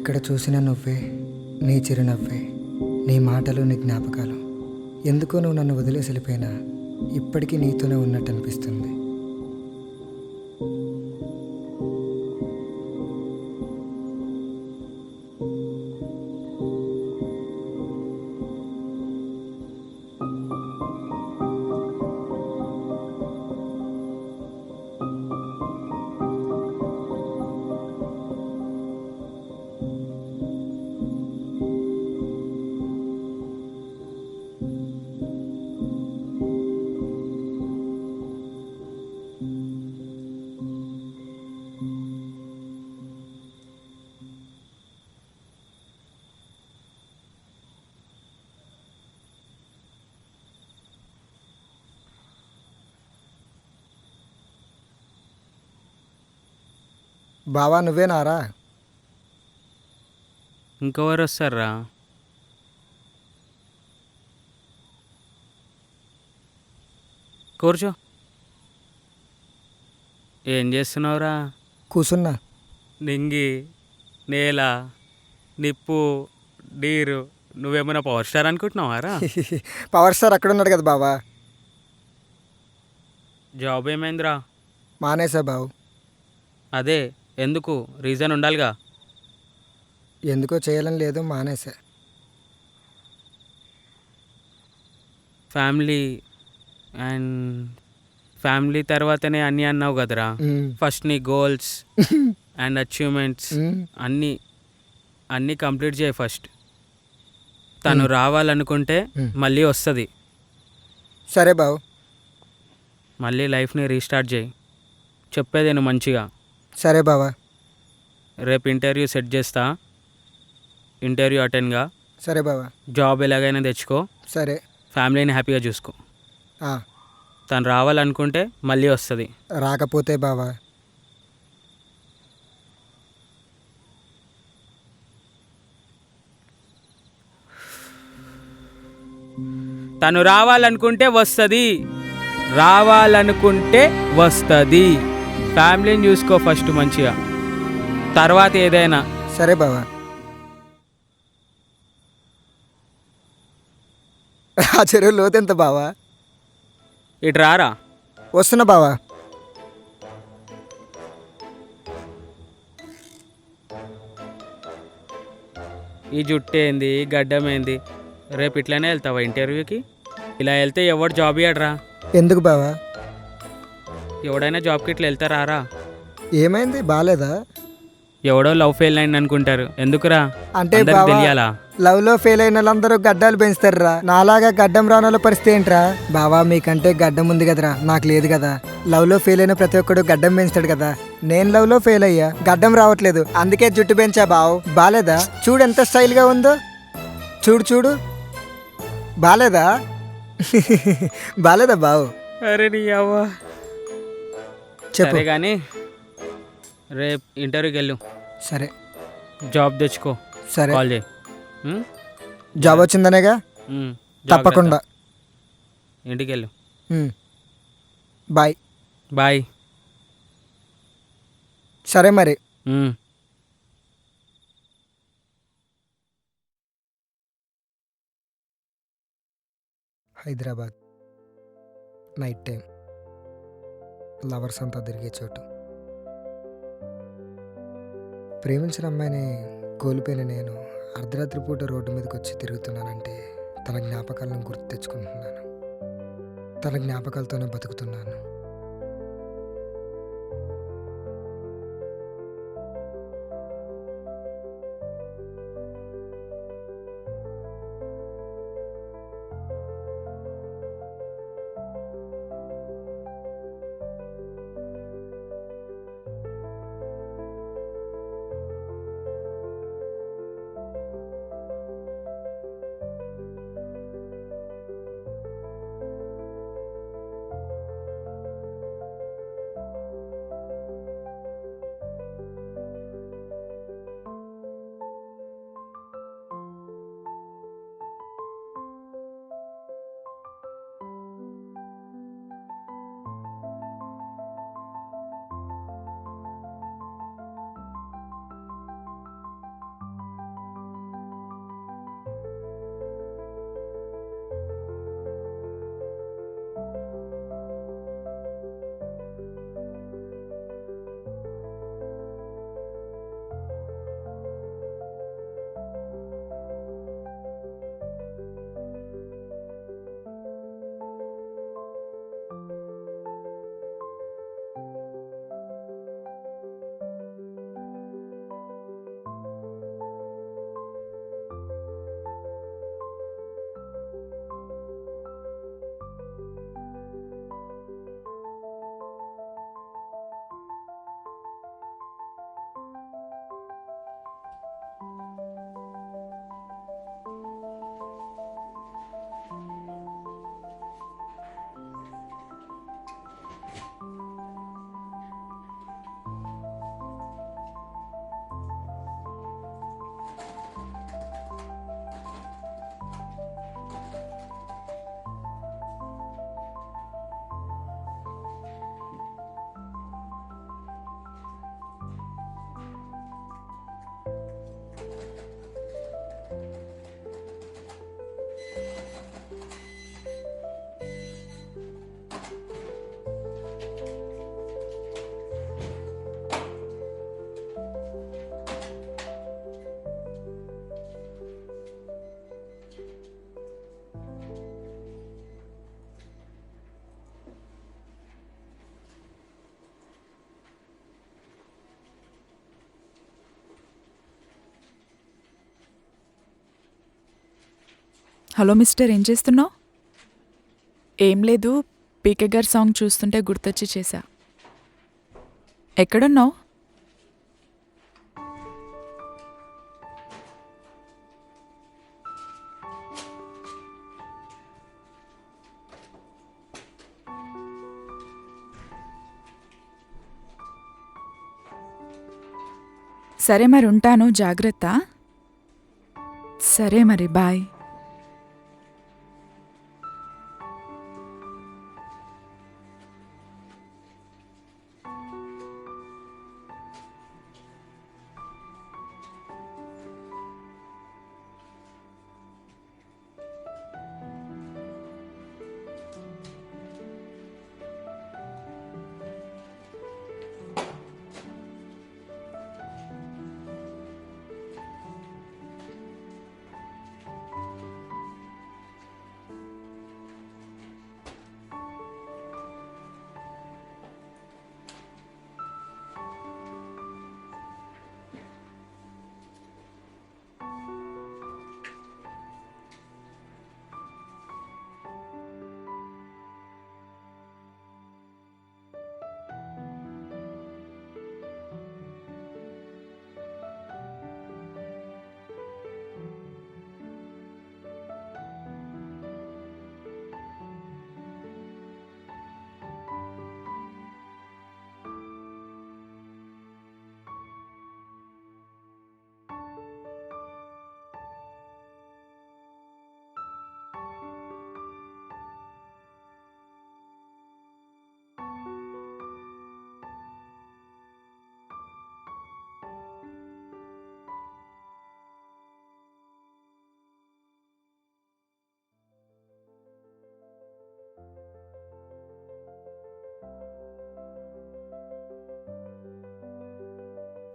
ఎక్కడ చూసినా నువ్వే, నీ చిరునవ్వే, నీ మాటలు, నీ జ్ఞాపకాలు. ఎందుకో నువ్వు నన్ను వదిలేసి వెళ్ళిపోయినా ఇప్పటికీ నీతోనే ఉన్నట్టు అనిపిస్తుంది. బావా నువ్వేనారా? ఇంకెవరు వస్తారా? కూర్చో. ఏం చేస్తున్నావురా? కూసున్నా. నింగి, నేల, నిప్పు, నీరు, నువ్వేమైనా పవర్ స్టార్ అనుకుంటున్నావారా? పవర్ స్టార్ అక్కడ ఉన్నాడు కదా బావా. జాబ్ ఏమైందిరా? మానేసా బావు. అదే ఎందుకు? రీజన్ ఉండాలిగా. ఎందుకో చేయాలని లేదు, మానేసా. ఫ్యామిలీ అండ్ ఫ్యామిలీ తర్వాతనే అన్నీ అన్నావు కదరా. ఫస్ట్ నీ గోల్స్ అండ్ అచీవ్మెంట్స్ అన్నీ అన్నీ కంప్లీట్ చేయి ఫస్ట్. తను రావాలనుకుంటే మళ్ళీ వస్తుంది. సరే బావు. మళ్ళీ లైఫ్ని రీస్టార్ట్ చేయి. చెప్పేది నేను మంచిగా. సరే బావా. రేపు ఇంటర్వ్యూ సెట్ చేస్తా. ఇంటర్వ్యూ అటెండ్గా. సరే బావా. జాబ్ ఎలాగైనా తెచ్చుకో. సరే. ఫ్యామిలీని హ్యాపీగా చూసుకో. తను రావాలనుకుంటే మళ్ళీ వస్తుంది. రాకపోతే బావా? తను రావాలనుకుంటే వస్తుంది. రావాలనుకుంటే వస్తుంది. ఫ్యామిలీని చూసుకో ఫస్ట్ మంచిగా, తర్వాత ఏదైనా. సరే బావా. ఆ చెరువు లోతెంత బావా? ఇటు రారా. వస్తున్నా బావా. ఈ జుట్టు ఏంది, గడ్డం ఏంది? రేపు ఇట్లానే వెళ్తావా ఇంటర్వ్యూకి? ఇలా వెళ్తే ఎవడు జాబ్ ఇయ్యడరా. ఎందుకు బావా? ఎవడైనా జాబ్కి ఇట్లా వెళ్తారా? ఏమైంది, బాలేదా? ఎవడో లవ్ ఫెయిల్ అయింది అనుకుంటారు. ఎందుకురా? అంటే అందరికి తెలియాలా? లవ్ లో ఫెయిల్ అయిన వాళ్ళందరూ గడ్డాలు పెంచుతారా? నాలాగా గడ్డం రాని వాళ్ళ పరిస్థితి ఏంట్రా? బావా మీకంటే గడ్డం ఉంది కదరా, నాకు లేదు కదా. లవ్ లో ఫెయిల్ అయిన ప్రతి ఒక్కడు గడ్డం పెంచుతాడు కదా. నేను లవ్ లో ఫెయిల్ అయ్యా, గడ్డం రావట్లేదు, అందుకే జుట్టు పెంచా బావు. బాలేదా? చూడు ఎంత స్టైల్ గా ఉందో. చూడు చూడు. బాలేదా? బాలేదా బావు? అరే నీ అవ్వ. చెప్పు కానీ రేపు ఇంటర్వ్యూకి వెళ్ళు. సరే. జాబ్ తెచ్చుకో. సరే. కాల్ చేయి. జాబ్ వచ్చిందనేగా? తప్పకుండా. ఇంటికి వెళ్ళు. బాయ్. బాయ్. సరే మరి. హైదరాబాద్ నైట్ టైం, లవర్స్ అంతా తిరిగే చోటు. ప్రేమించిన అమ్మాయిని కోల్పోయిన నేను అర్ధరాత్రి పూట రోడ్డు మీదకి వచ్చి తిరుగుతున్నానంటే తన జ్ఞాపకాలను గుర్తు తెచ్చుకుంటున్నాను. తన జ్ఞాపకాలతోనే బతుకుతున్నాను. హలో మిస్టర్, ఏం చేస్తున్నావు? ఏం లేదు, పీకే గారి సాంగ్ చూస్తుంటే గుర్తొచ్చి చేశా. ఎక్కడున్నావు? సరే మరి ఉంటాను, జాగ్రత్త. సరే మరి, బాయ్.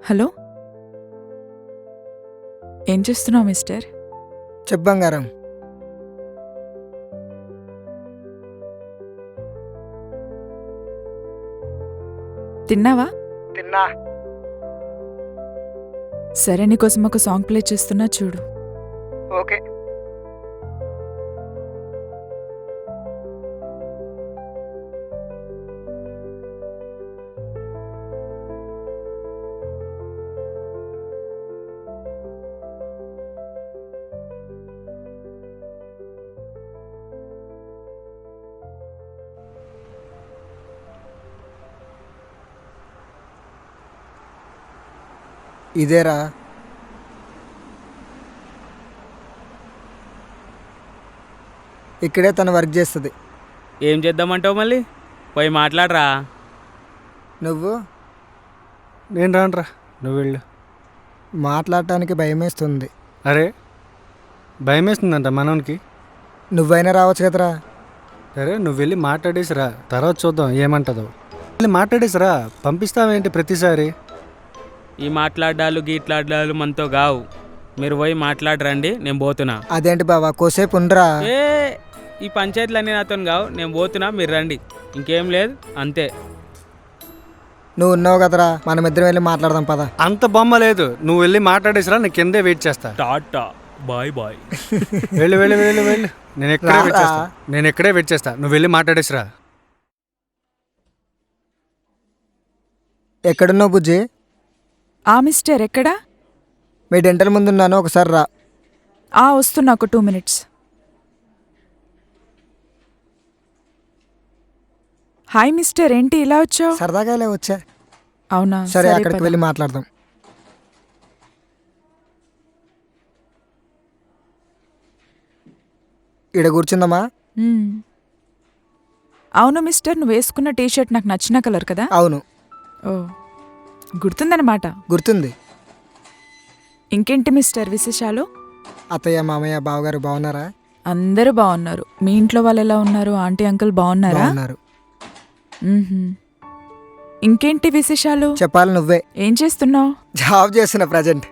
హలో, ఏం చేస్తున్నావు మిస్టర్? చెప్పు బంగారం. తిన్నావా? తిన్నా. సరే, నీకోసం ఒక సాంగ్ ప్లే చేస్తున్నా, చూడు. ఓకే. ఇదేరా. ఇక్కడే తను వర్క్ చేస్తుంది. ఏం చేద్దామంటావు మళ్ళీ? పోయి మాట్లాడరా. నువ్వు నేను రానురా, నువ్వు వెళ్ళు. మాట్లాడటానికి భయమేస్తుంది. అరే, భయం వేస్తుందంట మనోనికి. నువ్వైనా రావచ్చు కదరా. సరే, నువ్వు వెళ్ళి మాట్లాడేసిరా, తర్వాత చూద్దాం ఏమంటుందో. వెళ్ళి మాట్లాడేసిరా, పంపిస్తావేంటి ప్రతిసారి? ఈ మాట్లాడాలు గీట్లాడాలు మనతో గావు. మీరు పోయి మాట్లాడరండి, నేను పోతున్నా. అదేంటి బావా, కోసేపు ఉండరా. ఏ ఈ పంచాయతీలన్నీ నాతో కావు, నేను పోతున్నా, మీరు రండి. ఇంకేం లేదు, అంతే. నువ్వు ఉన్నావు కదరా, మనమిద్దరం వెళ్ళి మాట్లాడదాం పద. అంత బొమ్మ లేదు, నువ్వు వెళ్ళి మాట్లాడేసిరా, నేను కిందే వెయిట్ చేస్తా. Tata bye bye. వెళ్ళు వెళ్ళు వెళ్ళు వెళ్ళు, నేను ఎక్కడే వెయిట్ రారా. చేస్తా, నేను ఎక్కడే వెయిట్ చేస్తా, నువ్వు వెళ్ళి మాట్లాడేసిరా. ఎక్కడున్నావు బుజ్జి? మిస్టర్, ఎక్కడా? మీ డెంటల్ ముందున్నాను, ఒకసారి రా. వస్తున్నా, ఒక 2 minutes. హాయ్ మిస్టర్, ఏంటి ఇలా వచ్చావు? సరదాగా ఇలా వచ్చా. అవునా? సరే, అక్కడికి పద. వెళ్ళి మాట్లాడదాం. ఈడ కూర్చుందామా? అవును మిస్టర్, నువ్వు వేసుకున్న టీషర్ట్ నాకు నచ్చిన కలర్ కదా? అవును. ఓ, గుర్తుందన్నమాట. గుర్తుంది. ఇంకేంటి మిస్టర్ విశేషాలు? అత్తయ్య, మామయ్య, బావగారు బాగున్నారా? అందరూ బాగున్నారు. మీ ఇంట్లో వాళ్ళు ఎలా ఉన్నారు? ఆంటీ అంకుల్ బాగున్నారా? బాగున్నారు. మ్మ్హ్మ్. ఇంకేంటి విశేషాలు? చెప్పాలి నువ్వే. ఏం చేస్తున్నావు? జాబ్ చేస్తున్న ప్రజెంట్.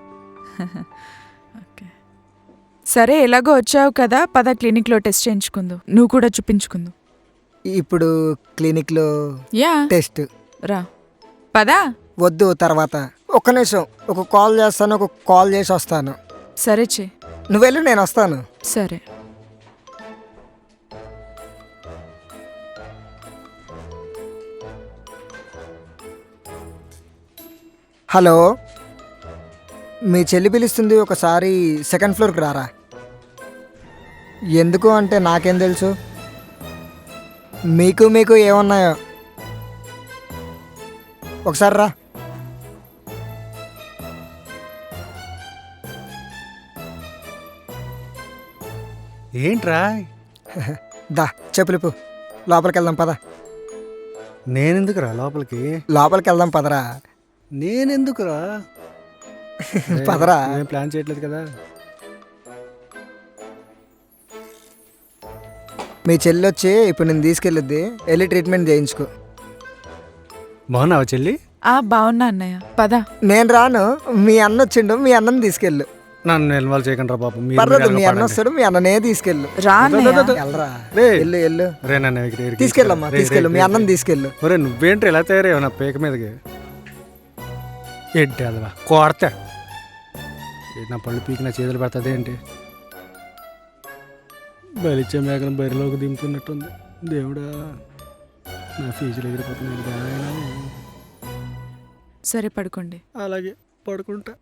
సరే, ఎలాగో వచ్చావు కదా, పద క్లినిక్లో టెస్ట్ చేయించుకుందు, నువ్వు కూడా చూపించుకుందు. ఇప్పుడు క్లినిక్లో యా, టెస్ట్ రా పదా. వద్దు, తర్వాత. ఒక్క నిమిషం, ఒక కాల్ చేస్తాను, ఒక కాల్ చేసి వస్తాను. సరే చే. నువ్వు వెళ్ళు, నేను వస్తాను. సరే. హలో, మీ చెల్లి పిలుస్తుంది, ఒకసారి సెకండ్ ఫ్లోర్కి రారా. ఎందుకు అంటే నాకేం తెలుసు, మీకు మీకు ఏమున్నాయో. ఒకసారి రా. ఏంట్రా? దా చెప్పులిపు, లోపలికి వెళ్దాం పద. నేనెందుకురా లోపలికి? లోపలికి వెళ్దాం పదరా. నేనెందుకురా? పదరా. నేను ప్లాన్ చేయట్లేదు కదా. మీ చెల్లి వచ్చి ఇప్పుడు నేను తీసుకెళ్ళొద్ది, వెళ్ళి ట్రీట్మెంట్ చేయించుకో. బాగున్నావా చెల్లి? బాగున్నా అన్నయ్య, పద. నేను రాను, మీ అన్న వచ్చిండు, మీ అన్నని తీసుకెళ్ళు. నన్ను ఇన్వాల్వ్ చేయకండి బాబు. మీరు పర్లేదు, మీరు మీ అన్న పడండి. వస్తాడు, మీ అన్ననే తీసుకెళ్ళు. రా అన్నయ్య. వెళ్ళరా, రే. ఎల్లు ఎల్లు. రే నన్ను ఇక్కడికి తీసుకెళ్ళమ్మా, రే, రే, తీసుకెళ్ళు, మీ రే, అన్నని రే. తీసుకెళ్ళు. ఒరే నువ్వేంటి ఇలా తయారయ్యావు నా పేక మీదకి? ఏంటి అదవా కొడతా నా పళ్ళు పీకి నా చేతులు పెడతాది ఏంటి? బలిచ్చే మేకను బరిలోకి దింపుతున్నట్టుంది. దేవుడా, నా ఫీజులు ఎగిరిపోతున్నాయి. సరే పడుకోండి. అలాగే పడుకుంటా.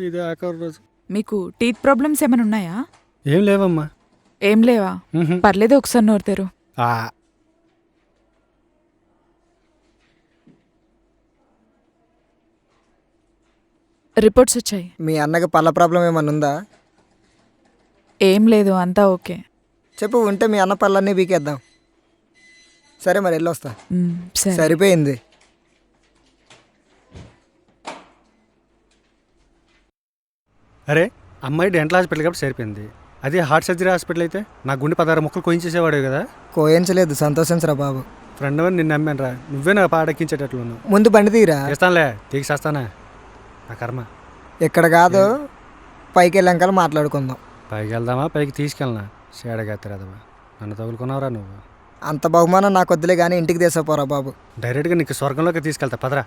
ఇదే ఆఖరి రోజు. మీకు టీత్ ప్రాబ్లమ్స్ ఏమైనా ఉన్నాయా? ఏం లేవమ్మా. ఏం లేవా? మ్హూ. పర్లేదు, ఒకసారి నోరు తెరు. ఆ, రిపోర్ట్స్ వచ్చాయి. మీ అన్నకి పళ్ళ ప్రాబ్లం ఏమన్నా ఉందా? ఏం లేదు, అంతా ఓకే. చెప్పు, ఉంటే మీ అన్న పళ్ళన్నీ బీకేద్దాం. సరే మరి వెళ్ళొస్తా. సరే. సరిపోయింది. అరే అమ్మాయి డెంటల్ హాస్పిటల్ కాబట్టి సరిపోయింది. అదే హార్ట్ సర్జరీ హాస్పిటల్ అయితే నా గుండె 16 ముక్కలు కోయించేసేవాడు కదా. కోయించలేదు, సంతోషించరా బాబు. ఫ్రెండ్ అని నిన్ను నమ్మాను రా. నువ్వే నా పాడెక్కించేటట్లు ముందు బండి తీరా. చేస్తానులే, తీసేస్తానా నా కర్మ. ఇక్కడ కాదు, పైకి వెళ్ళాక మాట్లాడుకుందాం. పైకి వెళ్దామా పైకి తీసుకెళ్ళనా? సేడగెత్తరాదమ్మా, నన్ను తగులుకున్నావురా నువ్వు. అంత బహుమానం నాకు వద్దులే కానీ ఇంటికి తీసుకోపోరా బాబు. డైరెక్ట్గా నీకు స్వర్గంలోకి తీసుకెళ్తా పదరా.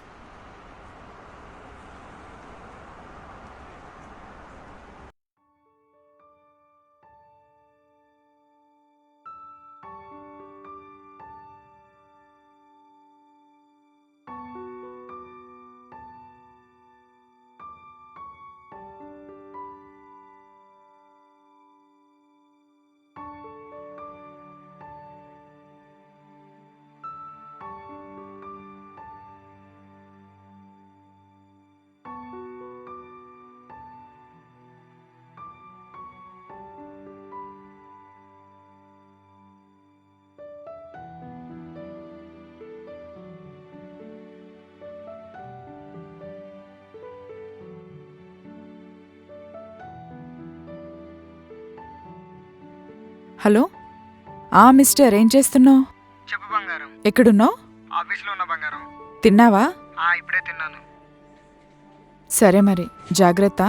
హలో, మిస్టర్, ఏం చేస్తున్నావు? చెప్పు బంగారం. ఎక్కడున్నావు? ఆఫీస్లో ఉన్న బంగారం. తిన్నావా? ఇప్పుడే తిన్నాను. సరే మరి, జాగ్రత్త.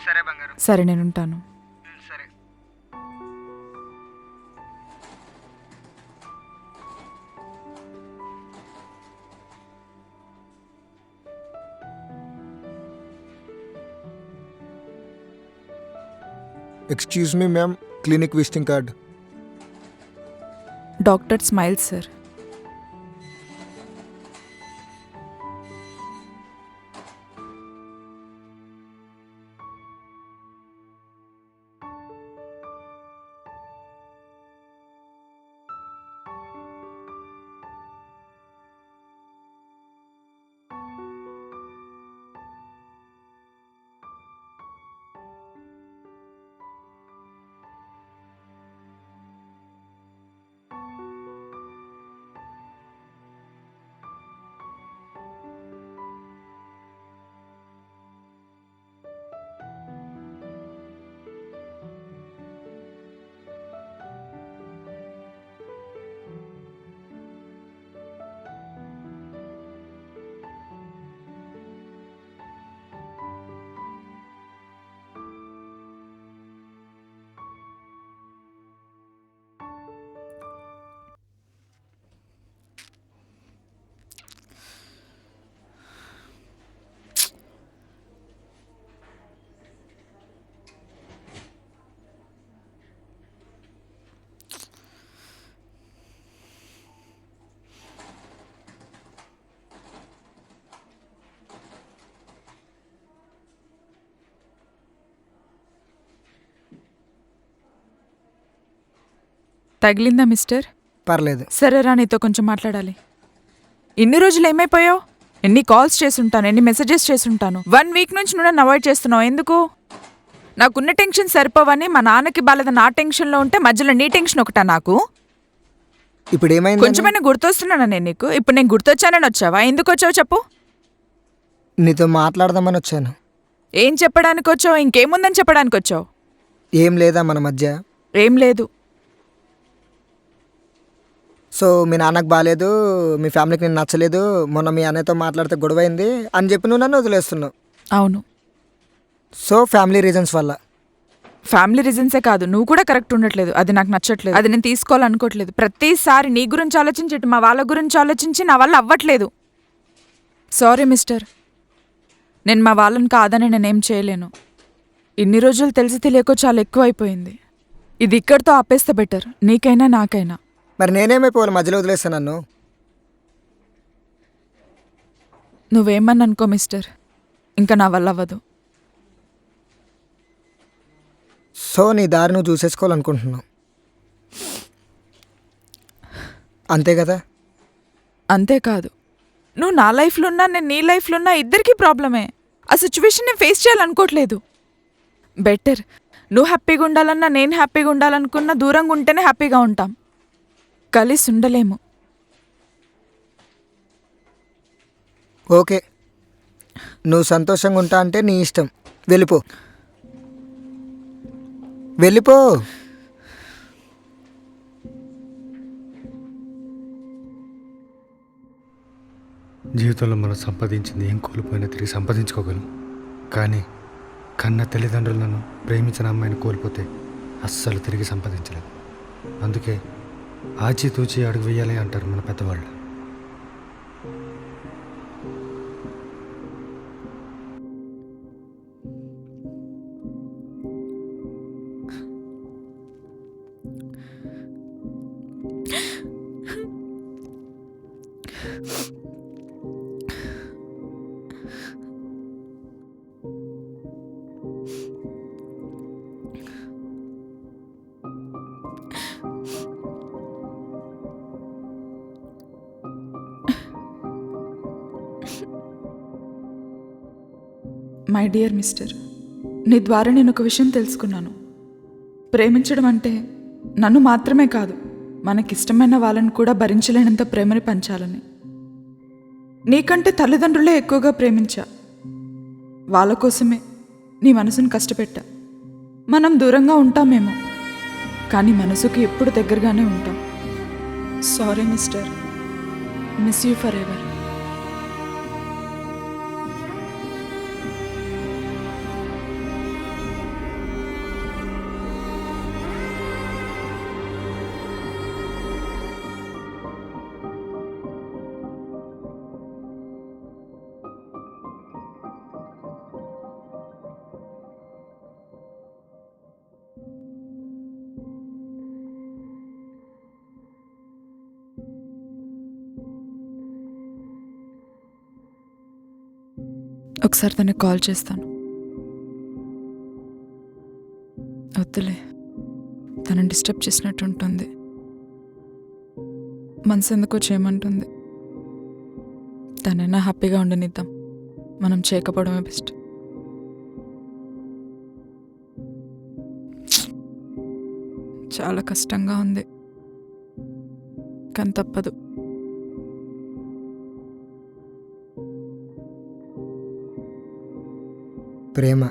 సరే బంగారం. సరే, నేనుంటాను. సరే. Excuse me, ma'am. Clinic visiting card. Doctor smile sir. తగిలిందా మిస్టర్? పర్లేదు. సరేరా, నీతో కొంచెం మాట్లాడాలి. ఇన్ని రోజులు ఏమైపోయావు? ఎన్ని కాల్స్ చేసుంటాను, ఎన్ని మెసేజెస్ చేసుంటాను. 1 వీక్ నుంచి నువ్వు నన్ను అవాయిడ్ చేస్తున్నావు. ఎందుకు? నాకున్న టెన్షన్ సరిపోవని మా నాన్నకి బాలేద నా టెన్షన్లో ఉంటే మధ్యలో నీ టెన్షన్ ఒకటా నాకు? ఇప్పుడు ఏమైంది? కొంచెమైనా గుర్తొస్తున్నానా నేను నీకు? ఇప్పుడు నేను గుర్తొచ్చానని వచ్చావా? ఎందుకు వచ్చావు చెప్పు? నీతో మాట్లాడదామని వచ్చాను. ఏం చెప్పడానికి వచ్చావు? ఇంకేముందని చెప్పడానికి వచ్చావు? ఏం లేదా మన మధ్య? ఏం లేదు. సో మీ నాన్నకు బాగాలేదు, మీ ఫ్యామిలీకి నేను నచ్చలేదు, మొన్న మీ అన్నయ్యతో మాట్లాడితే గొడవైంది అని చెప్పి నువ్వు నన్ను వదిలేస్తున్నావు. అవును, సో ఫ్యామిలీ రీజన్స్ వల్ల. ఫ్యామిలీ రీజన్సే కాదు, నువ్వు కూడా కరెక్ట్ ఉండట్లేదు. అది నాకు నచ్చట్లేదు. అది నేను తీసుకోవాలనుకోవట్లేదు. ప్రతిసారి నీ గురించి ఆలోచించి ఇటు మా వాళ్ళ గురించి ఆలోచించి నా వల్ల అవ్వట్లేదు. సారీ మిస్టర్, నేను మా వాళ్ళని కాదని నేనేం చేయలేను. ఇన్ని రోజులు తెలిసి తెలియకో చాలా ఎక్కువ అయిపోయింది. ఇది ఇక్కడితో ఆపేస్తే బెటర్, నీకైనా నాకైనా. మరి నేనేమైపోవాలి మధ్యలో వదిలేస్తాను నన్ను? నువ్వేమని అనుకో మిస్టర్, ఇంకా నా వల్ల అవ్వదు. సో నీ దారి నువ్వు చూసేసుకోవాలనుకుంటున్నావు అంతే కదా? అంతేకాదు, నువ్వు నా లైఫ్లో ఉన్నా నేను నీ లైఫ్లో ఉన్నా ఇద్దరికీ ప్రాబ్లమే. ఆ సిచ్యువేషన్ నేను ఫేస్ చేయాలనుకోవట్లేదు. బెటర్ నువ్వు హ్యాపీగా ఉండాలన్నా నేను హ్యాపీగా ఉండాలనుకున్నా దూరంగా ఉంటేనే హ్యాపీగా ఉంటాం, కలిసి ఉండలేము. ఓకే, నువ్వు సంతోషంగా ఉంటా అంటే నీ ఇష్టం. వెళ్ళిపో వెళ్ళిపో. జీవితంలో మనం సంపాదించింది ఏం కోల్పోయినా తిరిగి సంపాదించుకోగలం. కానీ కన్న తల్లిదండ్రులను ప్రేమించిన అమ్మాయిని కోల్పోతే అస్సలు తిరిగి సంపాదించలేదు. అందుకే ఆచితూచి అడుగు వేయాలి అంటారు మన పెద్దవాళ్ళు. మై డియర్ మిస్టర్, నీ ద్వారా నేను ఒక విషయం తెలుసుకున్నాను. ప్రేమించడం అంటే నన్ను మాత్రమే కాదు, మనకిష్టమైన వాళ్ళని కూడా భరించలేనంత ప్రేమని పంచాలని. నీకంటే తల్లిదండ్రులే ఎక్కువగా ప్రేమించా. వాళ్ళ కోసమే నీ మనసును కష్టపెట్టా. మనం దూరంగా ఉంటామేమో, కానీ మనసుకి ఎప్పుడు దగ్గరగానే ఉంటాం. Sorry mister, miss you for ever. ఒకసారి తనకి కాల్ చేస్తాను. వద్దులే, తనని డిస్టర్బ్ చేసినట్టు ఉంటుంది. మనసు ఎందుకో చేయమంటుంది. తనైనా హ్యాపీగా ఉండనిద్దాం, మనం చేయకపోవడమే బెస్ట్. చాలా కష్టంగా ఉంది, కానీ తప్పదు. ప్రేమ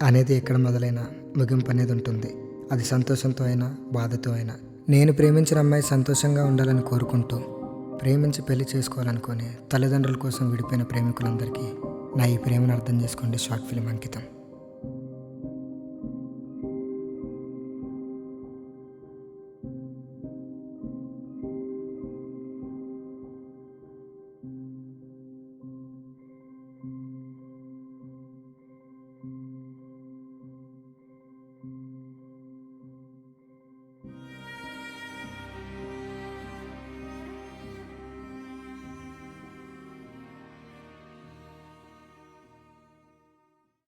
అనేది ఎక్కడ మొదలైనా ముగింపు అనేది ఉంటుంది. అది సంతోషంతో అయినా బాధతో అయినా. నేను ప్రేమించిన అమ్మాయి సంతోషంగా ఉండాలని కోరుకుంటూ ప్రేమించి పెళ్లి చేసుకోవాలనుకుని తల్లిదండ్రుల కోసం విడిపోయిన ప్రేమికులందరికీ నా ఈ ప్రేమను అర్థం చేసుకోండి షార్ట్ ఫిల్మ్ అంకితం.